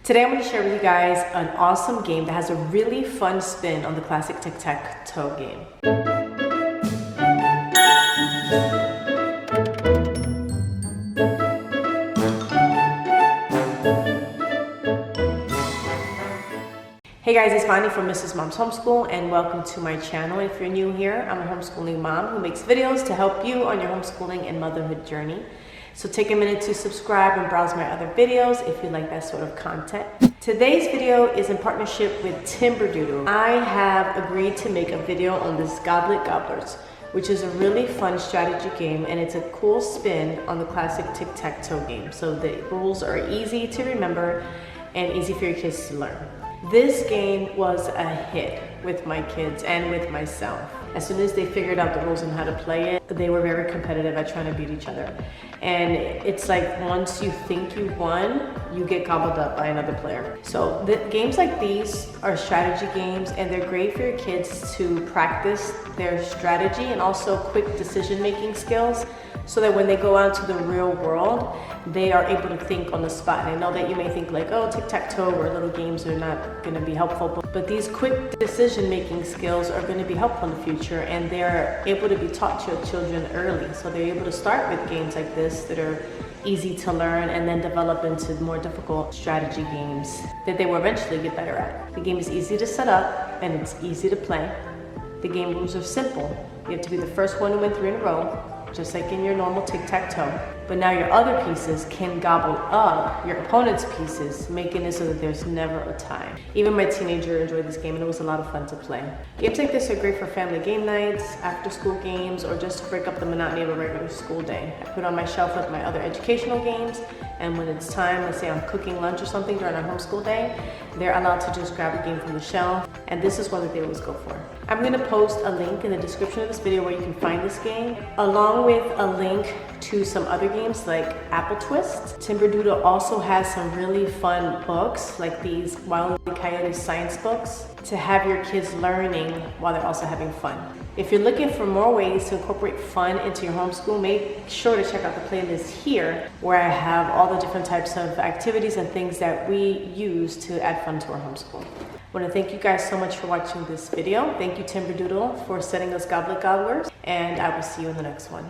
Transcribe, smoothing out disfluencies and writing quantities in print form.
Today I'm going to share with you guys an awesome game that has a really fun spin on the classic tic-tac-toe game. Hey guys, it's Pandia from Mrs. Mom's Homeschool and welcome to my channel. If you're new here, I'm a homeschooling mom who makes videos to help you on your homeschooling and motherhood journey. So take a minute to subscribe and browse my other videos if you like that sort of content. Today's video is in partnership with Timberdoodle. I have agreed to make a video on this Gobblet Gobblers, which is a really fun strategy game, and it's a cool spin on the classic tic-tac-toe game. So the rules are easy to remember and easy for your kids to learn. This game was a hit with my kids and with myself. As soon as they figured out the rules and how to play it, they were very competitive at trying to beat each other. And it's like once you think you won, you get gobbled up by another player. So the games like these are strategy games, and they're great for your kids to practice their strategy and also quick decision-making skills, so that when they go out to the real world, they are able to think on the spot. And I know that you may think like, oh, tic-tac-toe or little games are not gonna be helpful, but these quick decision-making skills are gonna be helpful in the future, and they're able to be taught to your children early. So they're able to start with games like this that are easy to learn and then develop into more difficult strategy games that they will eventually get better at. The game is easy to set up and it's easy to play. The game rules are simple. You have to be the first one to win 3 in a row, just like in your normal tic-tac-toe. But now your other pieces can gobble up your opponent's pieces, making it so that there's never a tie. Even my teenager enjoyed this game, and it was a lot of fun to play. Games like this are great for family game nights, after school games, or just to break up the monotony of a regular school day. I put it on my shelf with my other educational games, and when it's time, let's say I'm cooking lunch or something during our homeschool day, they're allowed to just grab a game from the shelf, and this is one that they always go for. I'm going to post a link in the description of this video where you can find this game, along with a link to some other games like Apple Twist. Timberdoodle also has some really fun books, like these Wild E. Coyote science books, to have your kids learning while they're also having fun. If you're looking for more ways to incorporate fun into your homeschool, make sure to check out the playlist here, where I have all the different types of activities and things that we use to add fun to our homeschool. I want to thank you guys so much for watching this video. Thank you, Timberdoodle, for setting us Gobblet Gobblers, and I will see you in the next one.